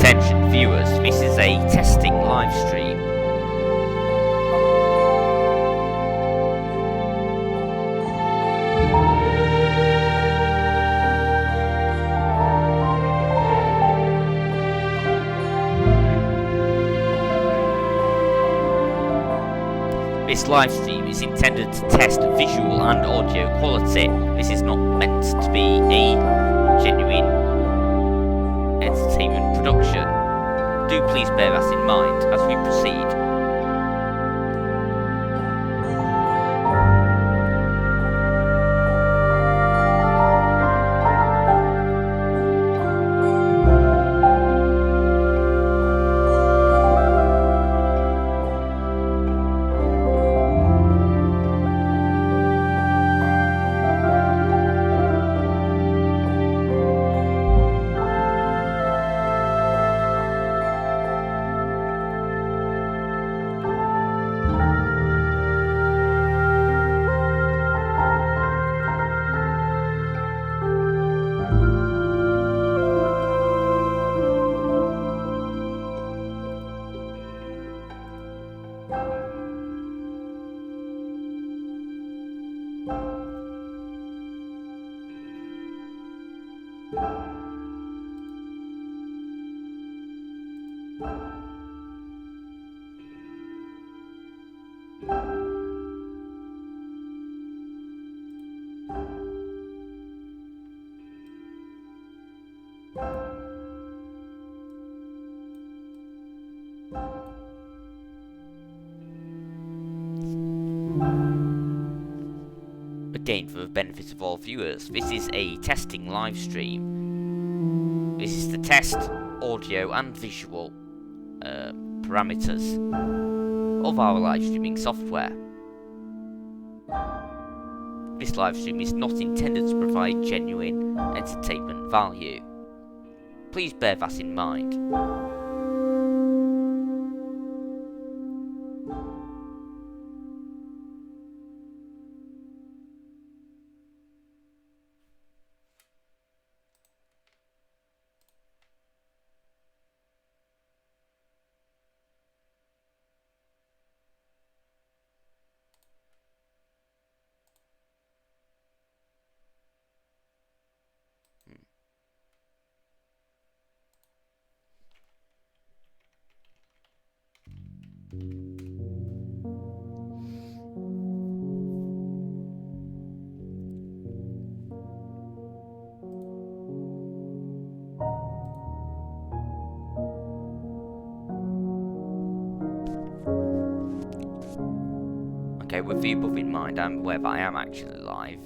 Attention viewers, this is a testing live stream. This live stream is intended to test visual and audio quality. This is not meant to be a genuine entertainment production. Do please bear that in mind as we proceed. Again, for the benefit of all viewers, this is a testing live stream. This is to test audio and visual parameters of our live streaming software. This live stream is not intended to provide genuine entertainment value. Please bear that in mind. Okay, with the above in mind, I'm aware that I am actually live.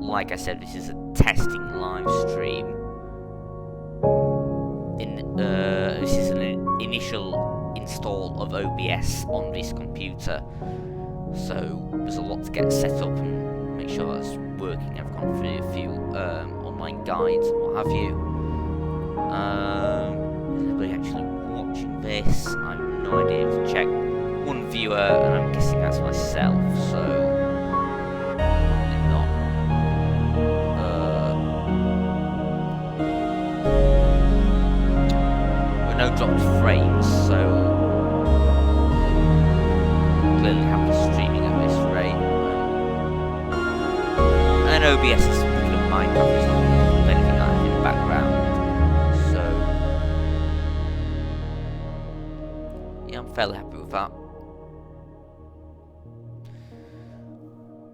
Like I said, this is a testing live stream. This is an initial install of OBS on this computer, so there's a lot to get set up and make sure that's working. I've gone through a few online guides and what have you. Is anybody actually watching this? I have no idea. To check one viewer, and I'm guessing that's myself. So. No dropped frames, so clearly happy streaming at this rate. And OBS is picking up Minecraft, it's not picking up anything I have in the background. So yeah, I'm fairly happy with that.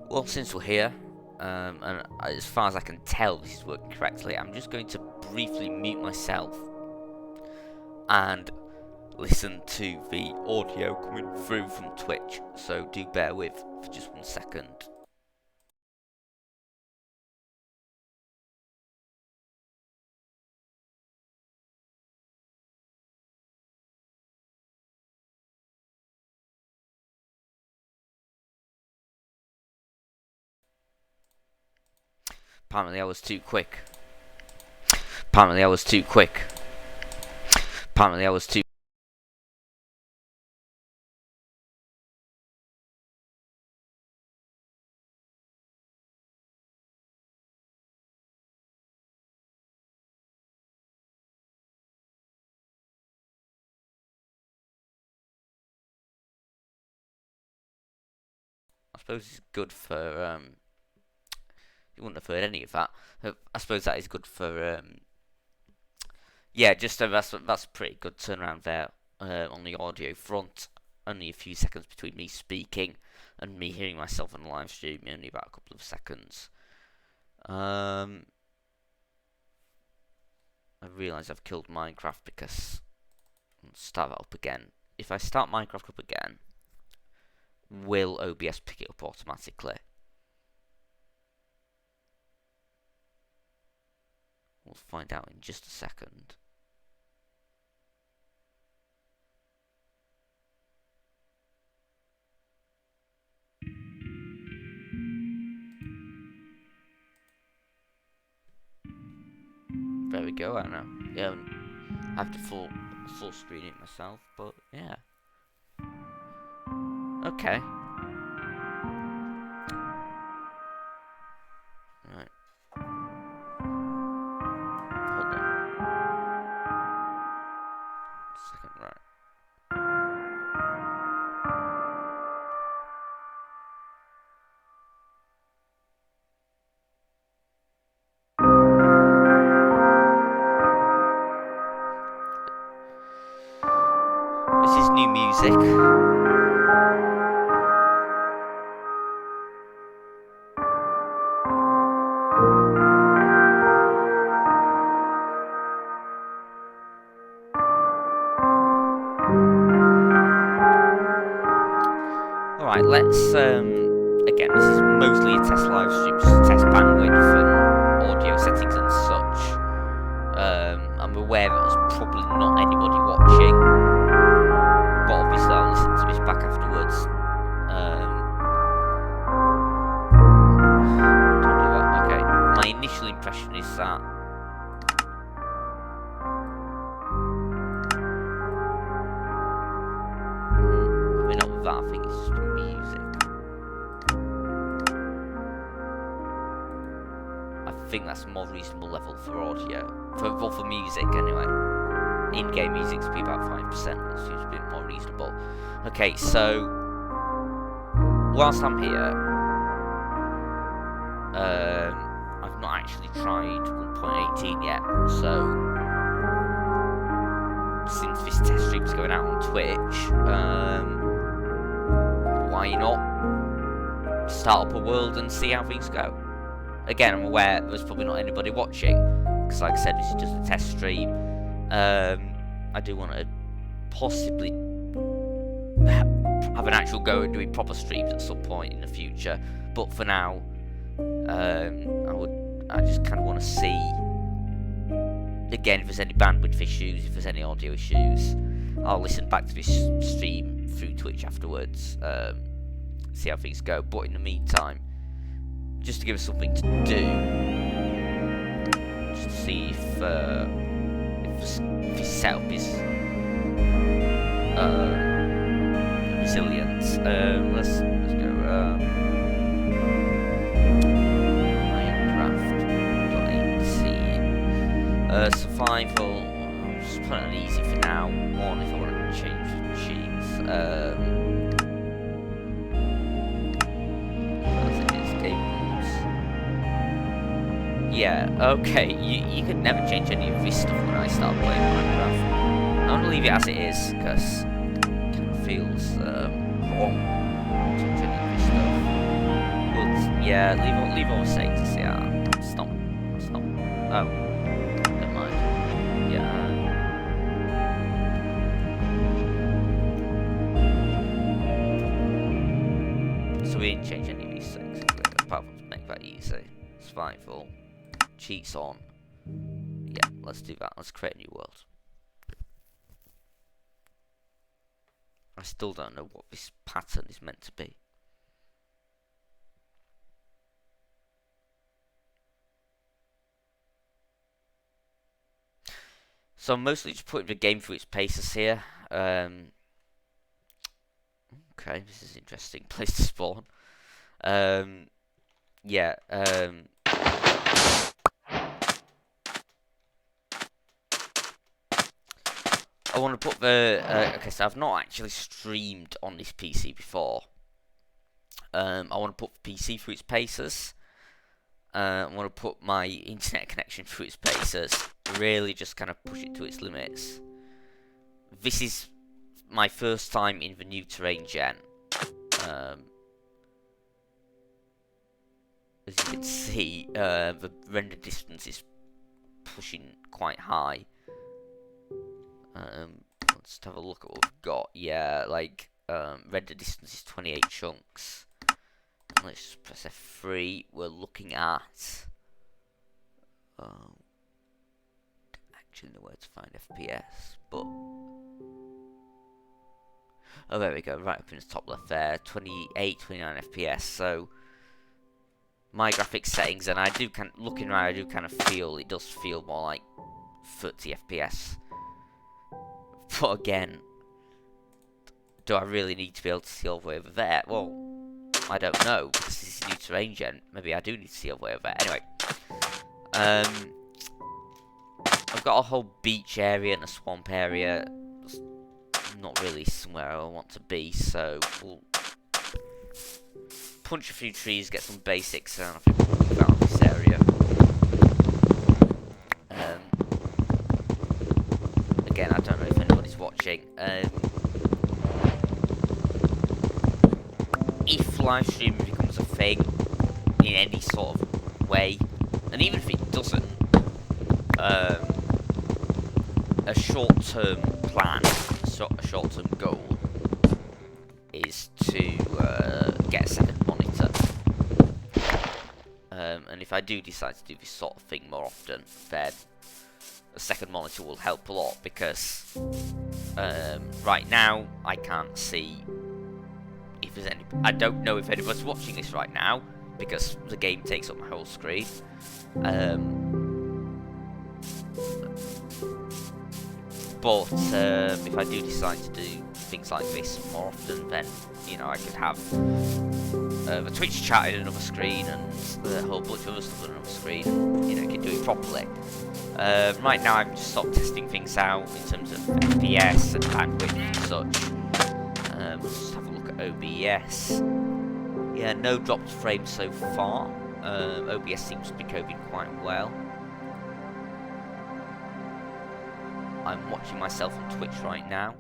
Well, since we're here, and as far as I can tell this is working correctly, I'm just going to briefly mute myself and listen to the audio coming through from Twitch, so do bear with for just 1 second. Apparently I was too quick. Apparently I was too quick. Apparently I was too suppose it's good for, you wouldn't have heard any of that. I suppose that is good for, yeah, just that's a pretty good turnaround there on the audio front. Only a few seconds between me speaking and me hearing myself on the live stream, only about a couple of seconds. I realise I've killed Minecraft because I'll start that up again. If I start Minecraft up again, will OBS pick it up automatically? We'll find out in just a second. There we go. I don't know. Yeah, I have to full screen it myself, but yeah. Okay. Right. Hold on. Second, right. This is new music. Alright, let's, again, this is mostly a test live stream, just to test bandwidth and audio settings and such. I'm aware that there's probably not anybody watching, but obviously I'll listen to this back afterwards. Don't do that, okay. My initial impression is that maybe not that, I think it's just music. I think that's a more reasonable level for audio. For music, anyway. In-game music's be about 5%. That seems a bit more reasonable. Okay, so whilst I'm here, I've not actually tried 1.18 yet. So since this test stream's going out on Twitch, why not start up a world and see how things go? Again, I'm aware there's probably not anybody watching, because like I said, this is just a test stream. I do want to possibly have an actual go at doing proper streams at some point in the future, but for now, I just kind of want to see, again, if there's any bandwidth issues, if there's any audio issues. I'll listen back to this stream through Twitch afterwards, see how things go, but in the meantime, just to give us something to do, just to see if this setup is resilient. Let's go Minecraft.18. Survival. I'll just put it on easy for now. One if I want to change the machines. Yeah, okay, you can never change any of this stuff when I start playing Minecraft. I'm gonna leave it as it is, because it kind of feels wrong to change any of this stuff. But yeah, leave all the settings, yeah. Stop. Oh, never mind. Yeah. So we didn't change any of these things, apart from to make that easy. Survival. Cheats on. Yeah, let's do that. Let's create a new world. I still don't know what this pattern is meant to be. So I'm mostly just putting the game through its paces here. Okay, this is an interesting place to spawn. Yeah, I want to put the, okay, so I've not actually streamed on this PC before. I want to put PC through its paces. I want to put my internet connection through its paces. Really just kind of push it to its limits. This is my first time in the new terrain gen. As you can see, the render distance is pushing quite high. Let's have a look at what we've got. Yeah, like render distance is 28 chunks. Let's just press F3. We're looking at. Actually, know where to find FPS, but oh, there we go. Right up in the top left there, 28, 29 FPS. So my graphics settings, and I do looking around, I do kind of feel it does feel more like 30 FPS. But again, do I really need to be able to see all the way over there? Well, I don't know, because this is new terrain gen. Maybe I do need to see all the way over there. Anyway, I've got a whole beach area and a swamp area. It's not really somewhere I want to be, so we'll punch a few trees, get some basics, and I think we'll move out of this area. Again, I don't know if anybody's watching. If live streaming becomes a thing in any sort of way, and even if it doesn't, a short-term plan, a short-term goal, is to get a second monitor. And if I do decide to do this sort of thing more often, then a second monitor will help a lot, because right now I can't see if there's any. I don't know if anybody's watching this right now, because the game takes up my whole screen. But if I do decide to do things like this more often, then, you know, I could have the Twitch chat in another screen and a whole bunch of other stuff on another screen, and, you know, I can do it properly. Right now I'm just sort of testing things out in terms of FPS and bandwidth and such. Let's just have a look at OBS. Yeah, no dropped frames so far. OBS seems to be coping quite well. I'm watching myself on Twitch right now.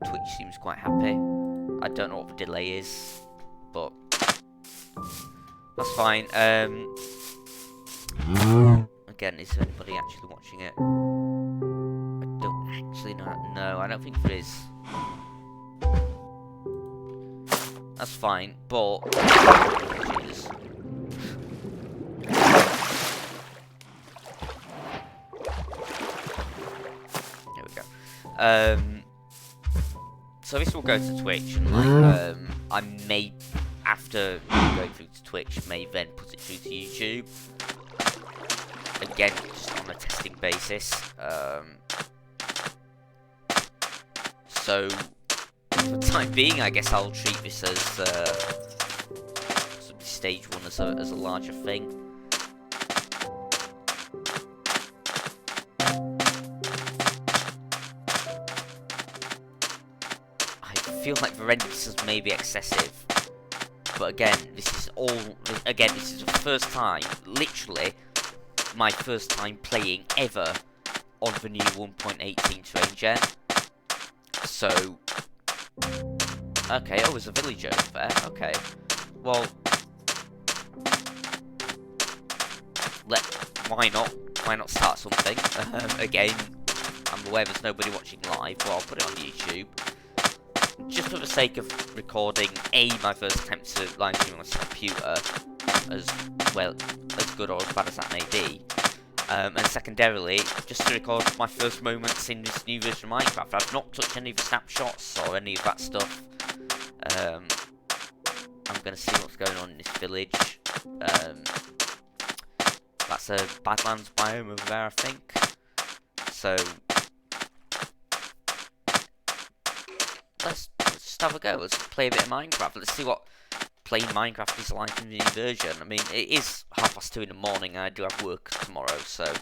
Twitch seems quite happy. I don't know what the delay is, but that's fine. Again, is there anybody actually watching it? I don't actually know. No, I don't think there is. That's fine, but Jesus. There we go. So this will go to Twitch, and like, I may, after going through to Twitch, may then put it through to YouTube. Again, just on a testing basis. So for the time being, I guess I'll treat this as stage one as a larger thing. I feel like the render distance may be excessive, but again, this is the first time, literally my first time playing ever on the new 1.18 terrain gen. So, okay, oh, there's a village over there. Okay, well, why not? Why not start something? Again, I'm aware there's nobody watching live, but I'll put it on YouTube. Just for the sake of recording, my first attempt to live stream on this computer, as well, as good or as bad as that may be. And secondarily, just to record my first moments in this new version of Minecraft. I've not touched any of the snapshots or any of that stuff. I'm going to see what's going on in this village. That's a Badlands biome over there, I think. So let's just have a go. Let's play a bit of Minecraft. Let's see what playing Minecraft is like in the new version. I mean, it is 2:30 in the morning, and I do have work tomorrow, so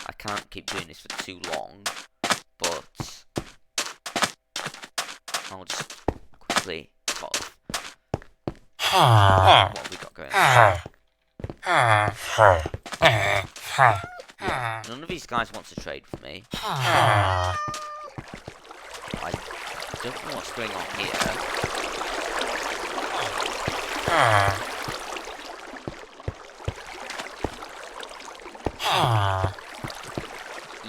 I can't keep doing this for too long. But I'll just basically sort of what have we got going on? Yeah, none of these guys want to trade with me. I don't know what's going on here.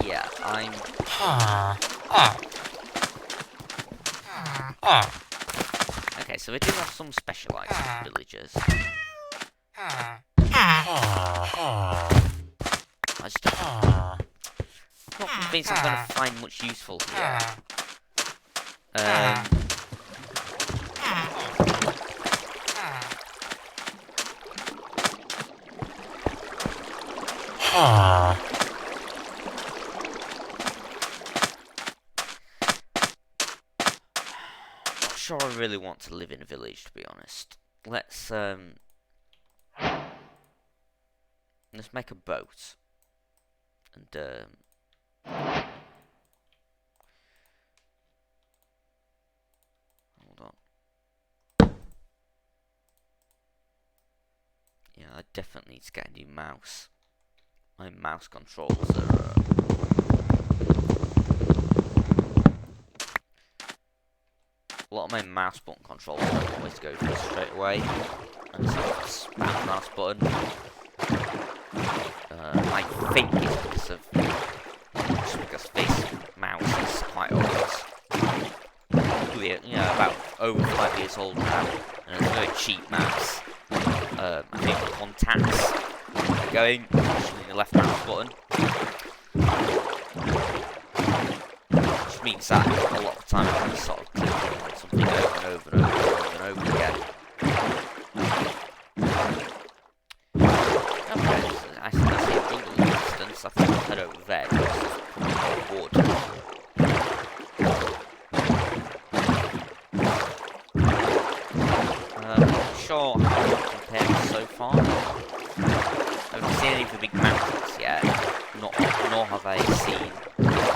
Yeah, I'm... Okay, so we do have some specialised villagers. I just don't... I'm not convinced I'm going to find much useful here. Not sure I really want to live in a village, to be honest. Let's make a boat. And hold on. Yeah, I definitely need to get a new mouse. My mouse controls are a lot of my mouse button controls don't always go through straight away. And so I spam the mouse button. I think it's because of this mouse is quite old. Probably, about over 5 years old now, and it's a very cheap mouse. I think the contacts are going, especially the left mouse button. Which means that a lot of the time I'm sort of clicking on something over and over and over and over and over again. Okay, I see a jungle in the distance. I think I'll head over there because there's more wood. Not sure how it compares so far. I haven't seen any of the big mountains yet, nor have I seen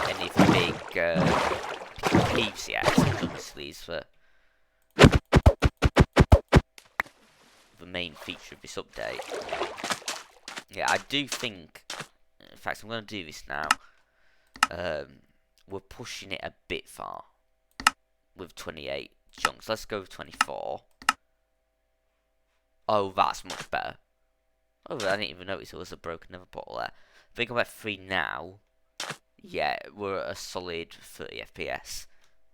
any of the big caves yet. Obviously, is the main feature of this update. Yeah, I do think. In fact, I'm going to do this now. We're pushing it a bit far with 28 chunks. Let's go with 24. Oh, that's much better. Oh, I didn't even notice there was a broken nether portal there. I think I'm at 3 now. Yeah, we're at a solid 30 FPS.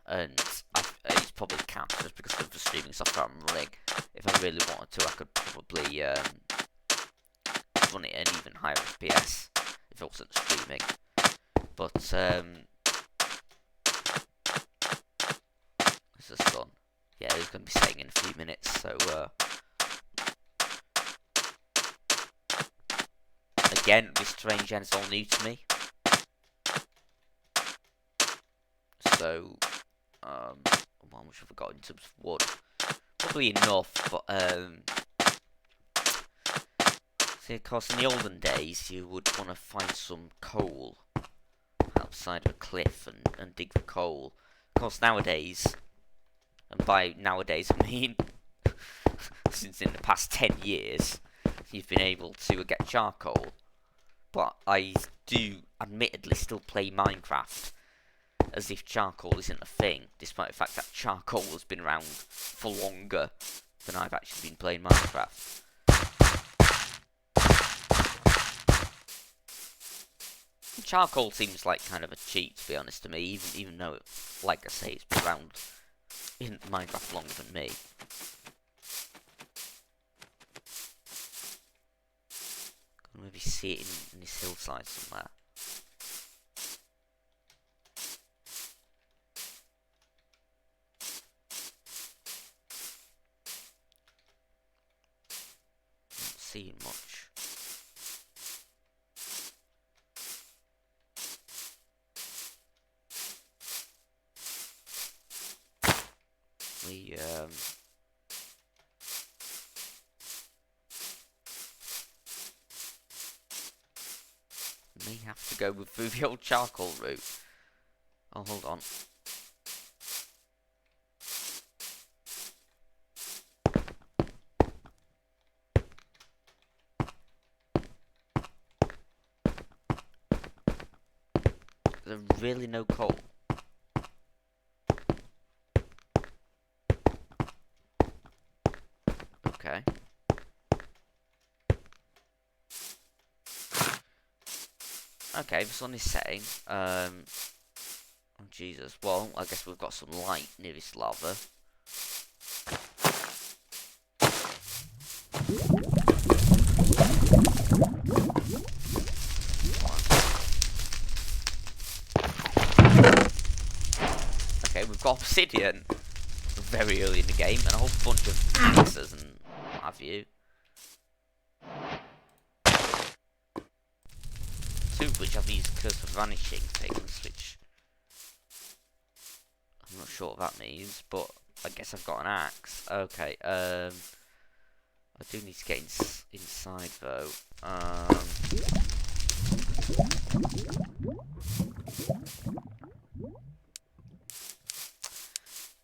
And it's probably capped just because of the streaming software I'm running. If I really wanted to, I could probably run it at an even higher FPS if it wasn't streaming. But, this is done. Yeah, it's going to be saying in a few minutes, so, again, this terrain gen is all new to me. So, how much have I got in terms of wood? Probably enough, but, see, of course, in the olden days, you would want to find some coal outside of a cliff and dig for coal. Of course, nowadays, and by nowadays I mean since in the past 10 years, you've been able to get charcoal. But I do admittedly still play Minecraft as if charcoal isn't a thing, despite the fact that charcoal has been around for longer than I've actually been playing Minecraft. Charcoal seems like kind of a cheat, to be honest to me, even though, like I say, it's been around in Minecraft longer than me. Can maybe see it in this hillside somewhere. Not seeing much. We may have to go through the old charcoal route. Oh, hold on. there really no coal? Okay. Okay, the sun is setting. Oh Jesus. Well, I guess we've got some light near this lava. Okay, we've got obsidian very early in the game, and a whole bunch of mixers and what have you. Two of which have these curse of vanishing things, which I'm not sure what that means, but I guess I've got an axe. Okay, I do need to get inside though.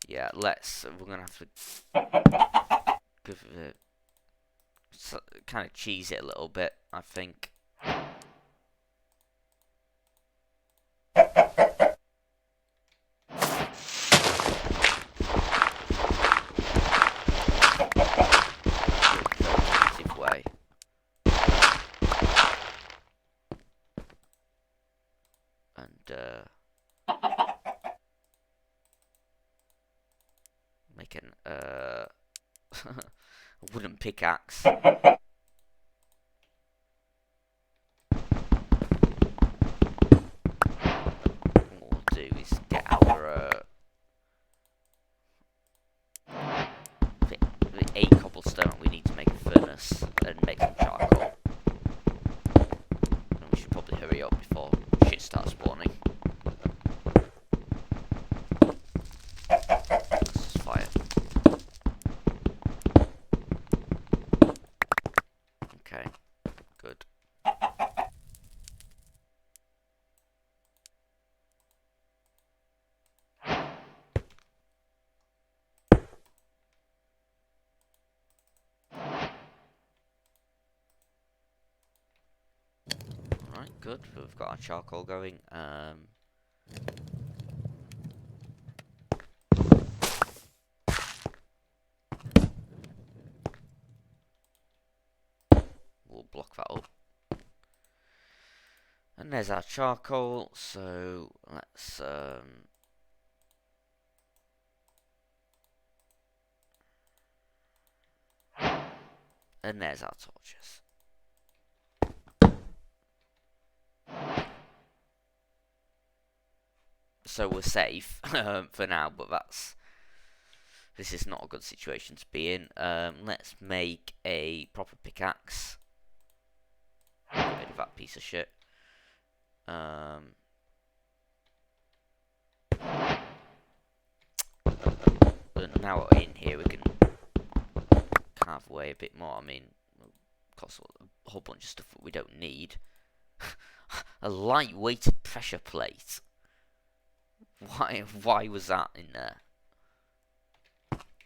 Yeah, we're gonna have to give it kind of cheese it a little bit, I think. Way. And making a wooden pickaxe. What we'll do is get our the 8 cobblestone we need to make a furnace and make some charcoal. And we should probably hurry up before shit starts spawning. Let's just fire. Okay, good. Alright, good. We've got our charcoal going. We'll block that up. And there's our charcoal, so let's and there's our torches. So we're safe for now, but this is not a good situation to be in. Let's make a proper pickaxe. Get rid of that piece of shit. And now we're in here, we can carve away a bit more. I mean, cost a whole bunch of stuff that we don't need. A light-weighted pressure plate. Why was that in there?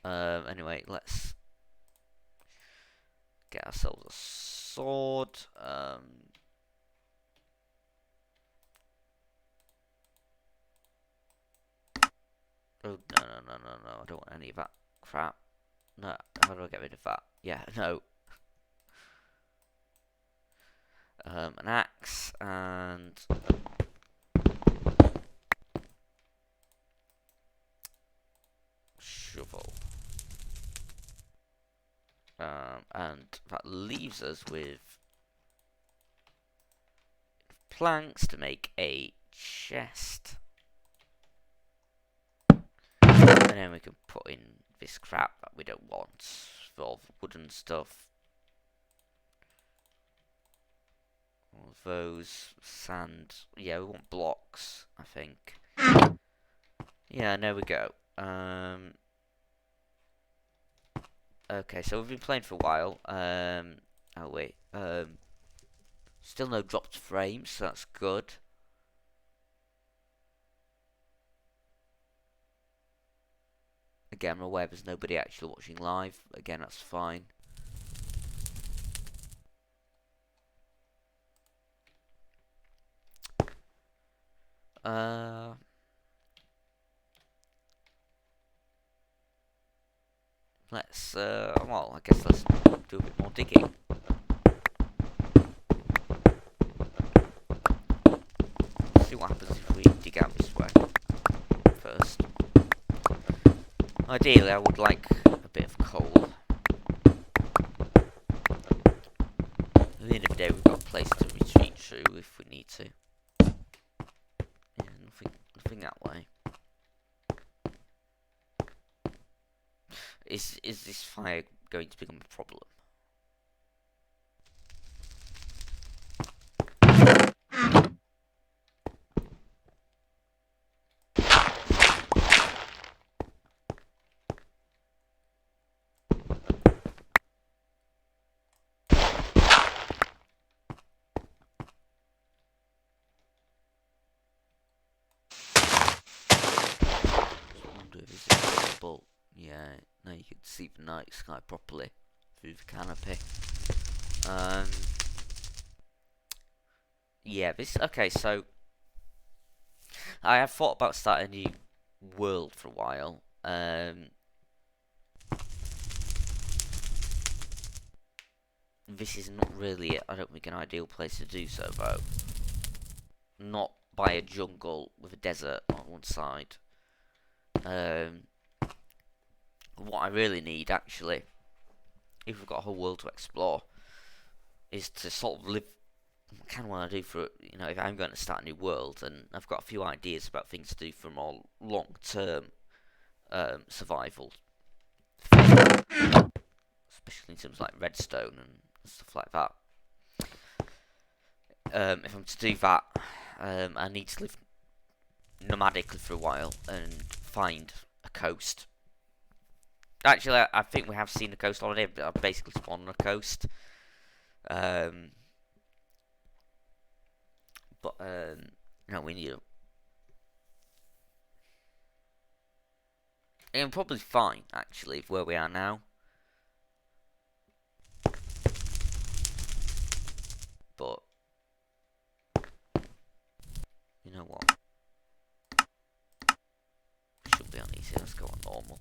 Anyway, let's get ourselves a sword. Oh, no, I don't want any of that crap. No, how do I get rid of that? Yeah, no. An axe and shovel. And that leaves us with planks to make a chest. And then we can put in this crap that we don't want. For wooden stuff. All of those. Sand. Yeah, we want blocks, I think. Yeah, there we go. Okay, so we've been playing for a while. Oh wait. Still no dropped frames, so that's good. Again, I'm aware there's nobody actually watching live. Again, that's fine. Let's, well, I guess let's do a bit more digging. See what happens if we dig out this way first. Ideally, I would like a bit of coal. At the end of the day, we've got a place to retreat through if we need to. Yeah, nothing that way. Is this fire going to become a problem? Is it visible? Yeah, now you can see the night sky properly through the canopy. Yeah, okay, so I have thought about starting a new world for a while. This is not really, I don't think, an ideal place to do so, though. Not by a jungle with a desert on one side. What I really need, actually, if we've got a whole world to explore, is to sort of live. I kind of want to do for, you know, if I'm going to start a new world, and I've got a few ideas about things to do for more long-term survival, especially in terms like redstone and stuff like that. If I'm to do that, I need to live nomadically for a while and find a coast. Actually, I think we have seen the coast already. I basically spawned on a coast. No, we need. And probably fine, actually, where we are now. But you know what? Should be on easy. Let's go on normal.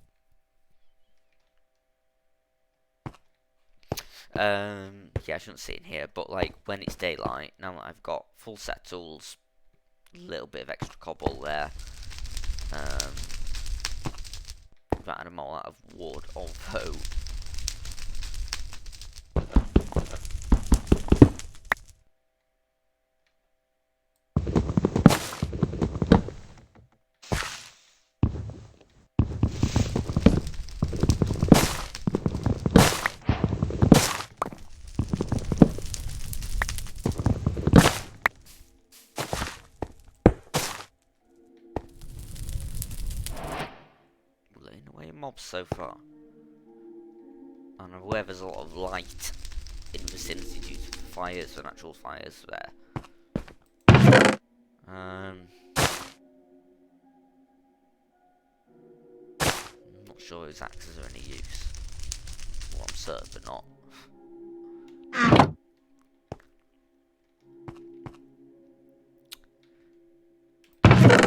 Yeah, I shouldn't sit in here, but like when it's daylight, now that I've got full set tools, a little bit of extra cobble there. Ran them all out of wood, although mobs so far. And I'm aware there's a lot of light in the vicinity due to fires and actual fires there. I'm not sure his axes are any use. Well, I'm certain they're not.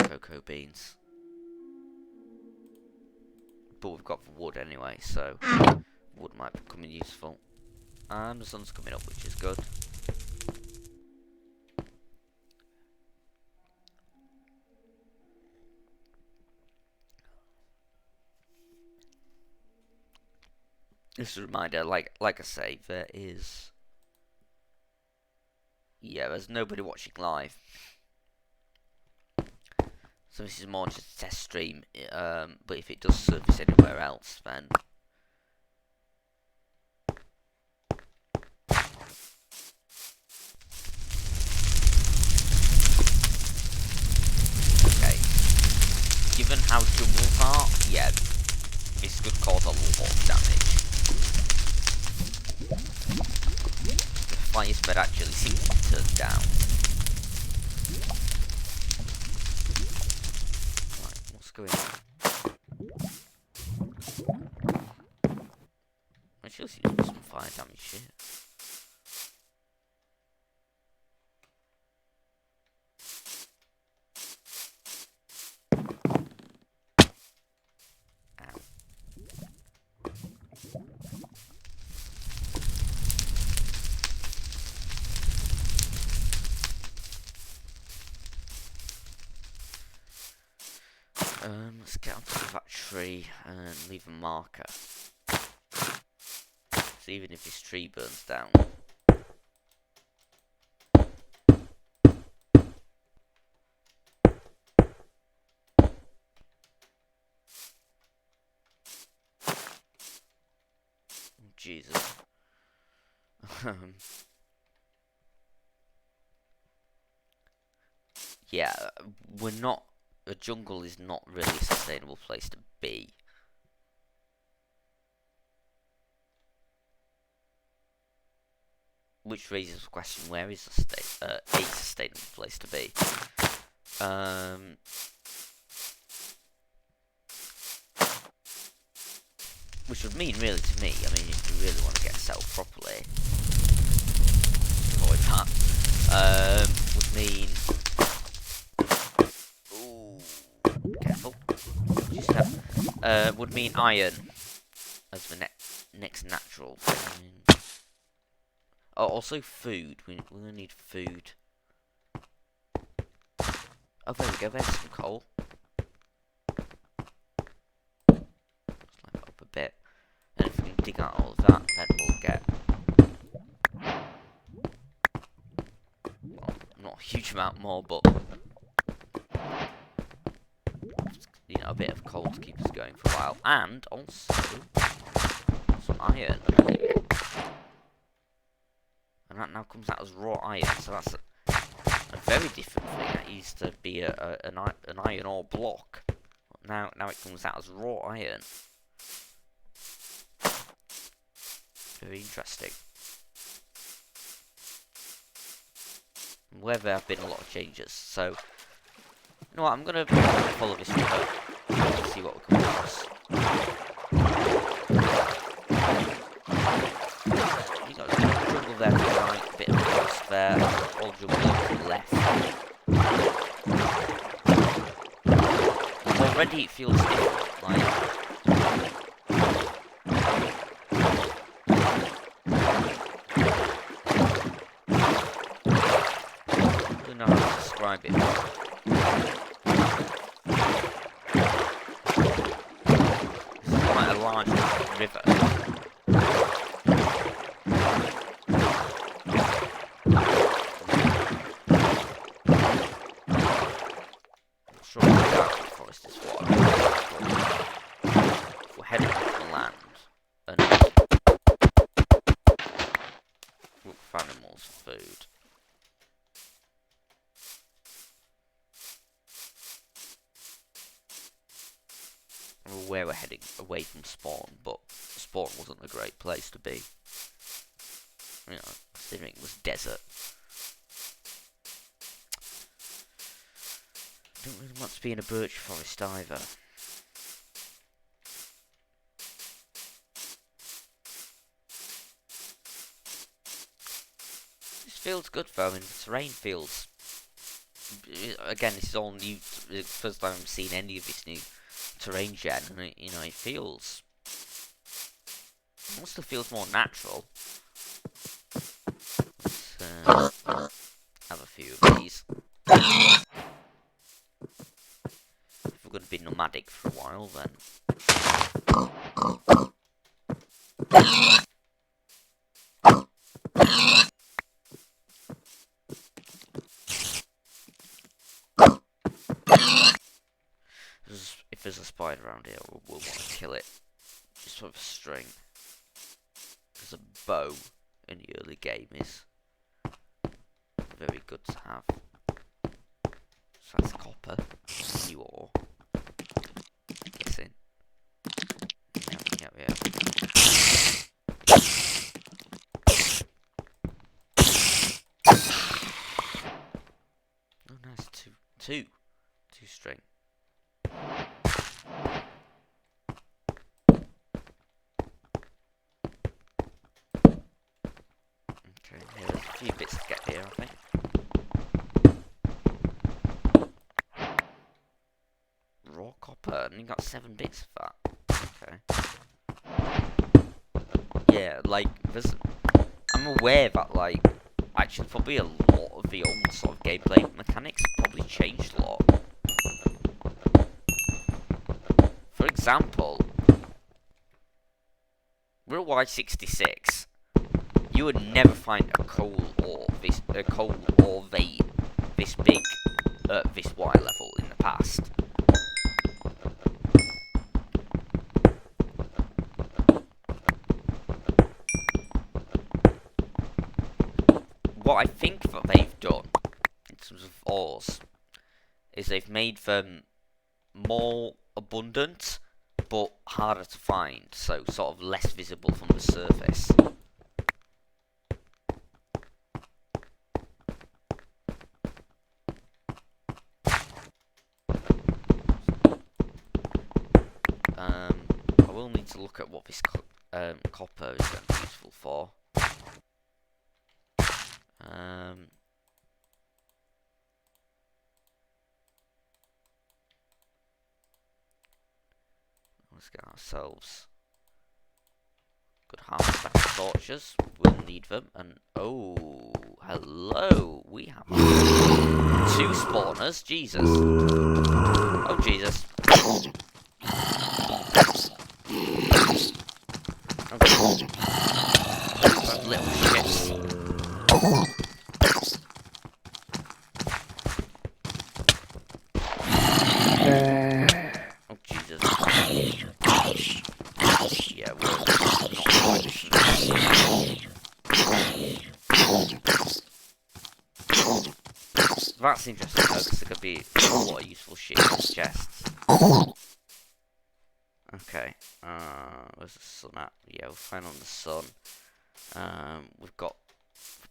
Cocoa beans. But we've got the wood anyway, so wood might become useful. And the sun's coming up, which is good. Just a reminder, like I say, there's nobody watching live. So this is more just a test stream, but if it does surface anywhere else, then okay. Given how jungles are, yeah, this could cause a lot of damage. The fire spread actually seems to be turned down. What's going on? It still seems to be some fire damage here. Let's get on top of that tree and leave a marker. So even if this tree burns down. Jesus. Yeah, we're not. A jungle is not really a sustainable place to be. Which raises the question: where is a sustainable place to be? Which would mean, really, to me, I mean, if you really want to get settled properly, avoid that, would mean, ooh, careful, just would mean iron as the next natural. Oh, also food. We're gonna need food. Oh, there we go. There's some coal. Let's light it up a bit. And if we can dig out all of that, then we'll get well, not a huge amount more, but you know, a bit of coal to keep us going for a while, and also some iron. And that now comes out as raw iron, so that's a very different thing. That used to be an iron ore block. Now it comes out as raw iron. Very interesting. Where there have been a lot of changes. So, you know what? I'm gonna follow this river and see what we come across. You got a jungle there to the right, a bit of forest there, all jungle to the left. Already it feels different, like. I don't know how to describe it. This is quite a large river. I'm sure the dark forest is what I'm looking for. If we're heading off the land and look for animals for food. Where we're heading away from spawn, but spawn wasn't a great place to be. You know, considering it was desert. Don't really want to be in a birch forest either. This feels good though. I mean, the terrain feels. Again, this is all new. The first time I'm seeing any of this new terrain gen, and it feels. It also feels more natural. Let's have a few of these. If we're going to be nomadic for a while, then. If there's a spider around here, we'll want to kill it. Just with a string. Because a bow in the early game is very good to have. So that's copper. New ore. Guessing. Yeah. Oh, nice. Two string. Okay, yeah, there's a few bits to get here, I think. Raw copper, and you got 7 bits of that. Okay. Yeah, like, I'm aware that, like, actually probably a lot of the old sort of gameplay mechanics have probably changed a lot. example, we're at Y66. You would never find a coal or vein this big at this Y level in the past. What I think that they've done in terms of ores is they've made them more abundant but harder to find, so sort of less visible from the surface. I will need to look at what this copper is going to be useful for. Let's get ourselves good half stack of torches. We'll need them. And oh, hello, we have 2 spawners. Jesus. Oh Jesus. Okay. Those little shits. Oh Jesus. Yeah, we're not That's interesting though, because there could be a lot of useful shit in these chests. Okay, where's the sun at? Yeah, we're fine on the sun. We've got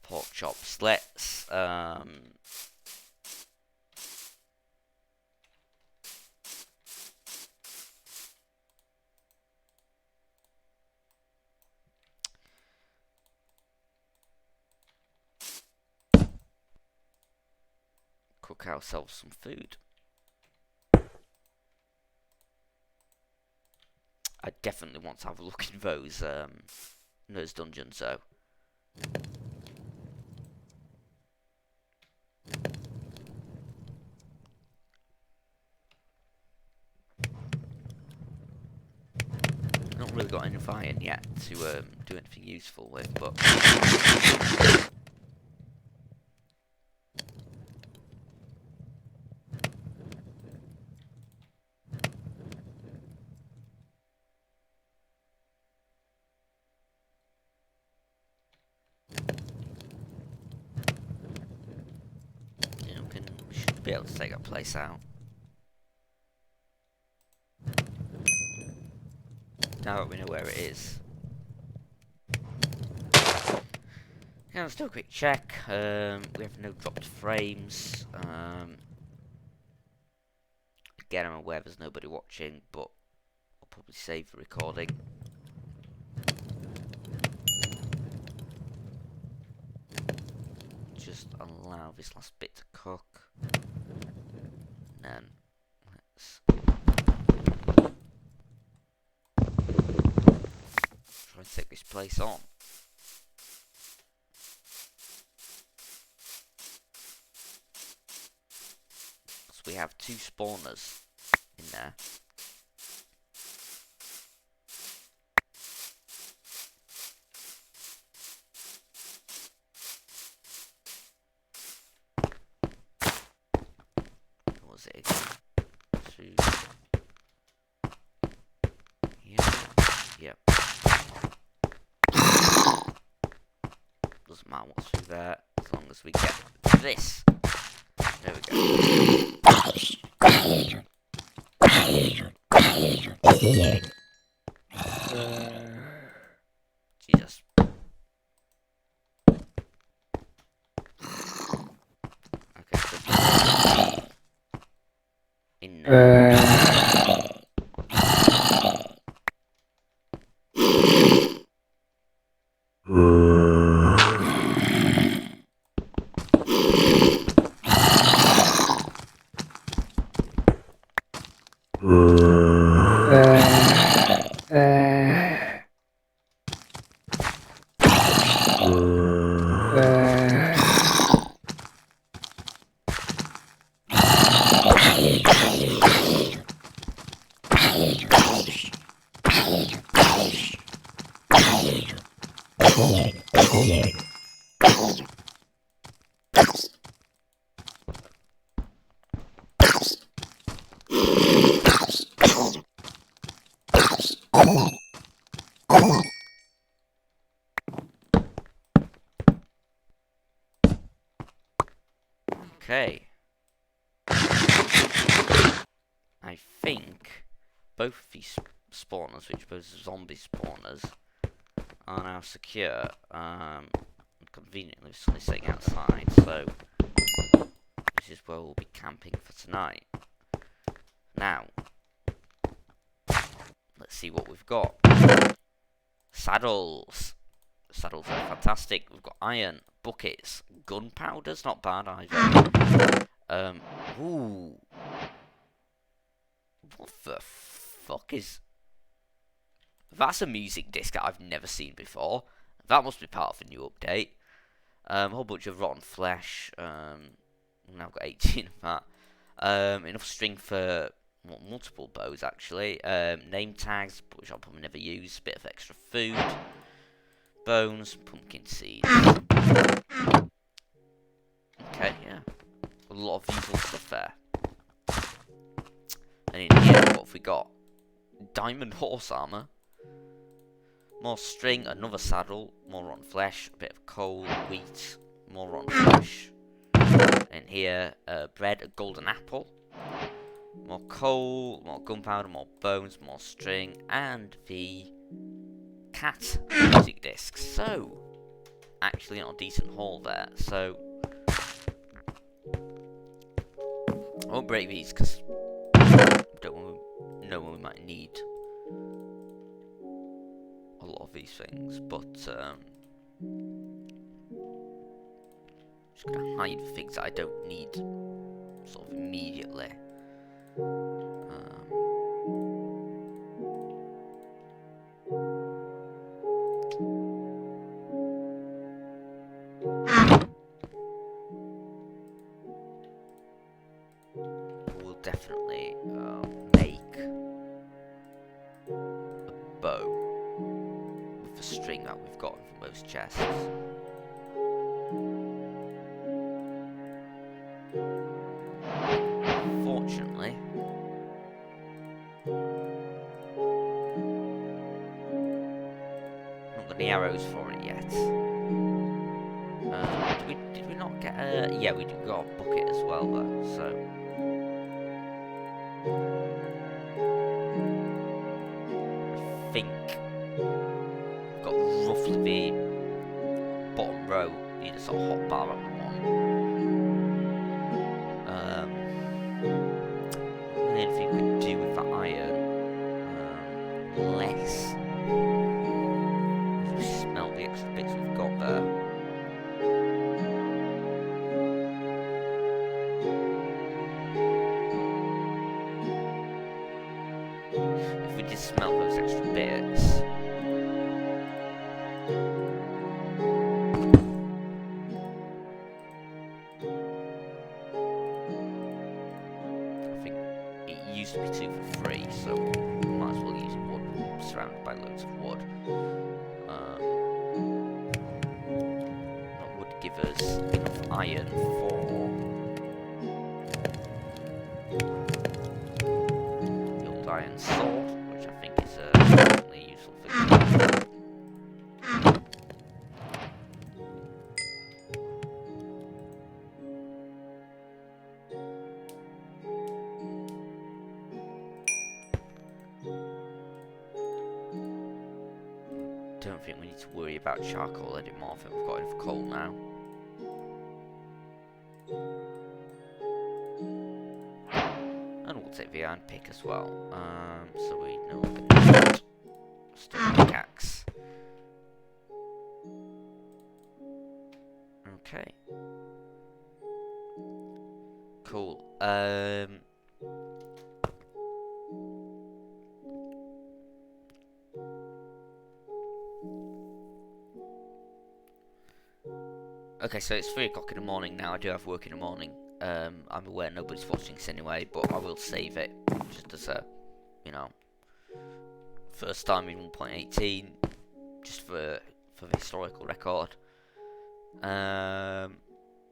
pork chops. Let's cook ourselves some food. I definitely want to have a look in those dungeons though. Not really got enough iron yet to do anything useful with, but you know, we should be able to take that place out. Now that we know where it is. Yeah, let's do a quick check. We have no dropped frames. Again, I'm aware there's nobody watching, but I'll probably save the recording. Just allow this last bit to cook. And then let's try and take this place on. So we have 2 spawners in there. What was it again? 2. Yep. Doesn't matter what's through there, as long as we get this. There we go. Jesus. Okay, so in there. Okay. I think both of these spawners, which both zombie spawners, are now secure. Conveniently, sunny sitting outside, so this is where we'll be camping for tonight. Now, let's see what we've got. Saddles. Saddles are fantastic. We've got iron, buckets, gunpowder's not bad either. Ooh. What the fuck is... That's a music disc that I've never seen before. That must be part of a new update. A whole bunch of rotten flesh. Now I've got 18 of that. Enough string for multiple bows actually. Name tags, which I'll probably never use. Bit of extra food. Bones, pumpkin seeds. Okay, yeah. A lot of useful stuff there. And in here, what have we got? Diamond horse armor. More string, another saddle, more rotten flesh, a bit of coal, wheat, more rotten flesh. In here, bread, a golden apple. More coal, more gunpowder, more bones, more string, and the cat music disc. So, actually not a decent haul there. So, I won't break these because I don't know when we might need a lot of these things. But, just gonna hide the things that I don't need sort of immediately. We'll definitely make a bow with the string that we've gotten from those chests. Fortunately, not got any arrows for it yet. Did we not get a... Yeah, we got a bucket as well though, so... I think we've got roughly the bottom row, need a sort of hot bar up one. Anything we could do with that iron, less. Just smelt the extra bits we've got there. If we did smelt those extra bits, I think it used to be 2 for 3, so we might as well use wood, surrounded by loads of wood. That would give us enough iron for the old iron sword, which I think is a definitely useful thing. Don't think we need to worry about charcoal anymore. I think we've got enough coal now. And we'll take the iron pick as well. So we no longer need stone pickaxe. Okay. Cool. Okay, so it's 3 o'clock in the morning now. I do have work in the morning. I'm aware nobody's watching this anyway, but I will save it just as a, you know, first time in 1.18, just for the historical record.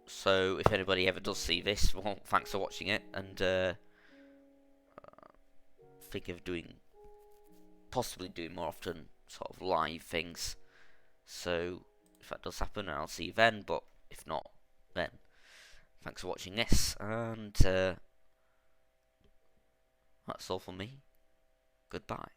So if anybody ever does see this, well, thanks for watching it, and think of possibly doing more often sort of live things. So if that does happen, I'll see you then, but if not, then thanks for watching this, and that's all from me. Goodbye.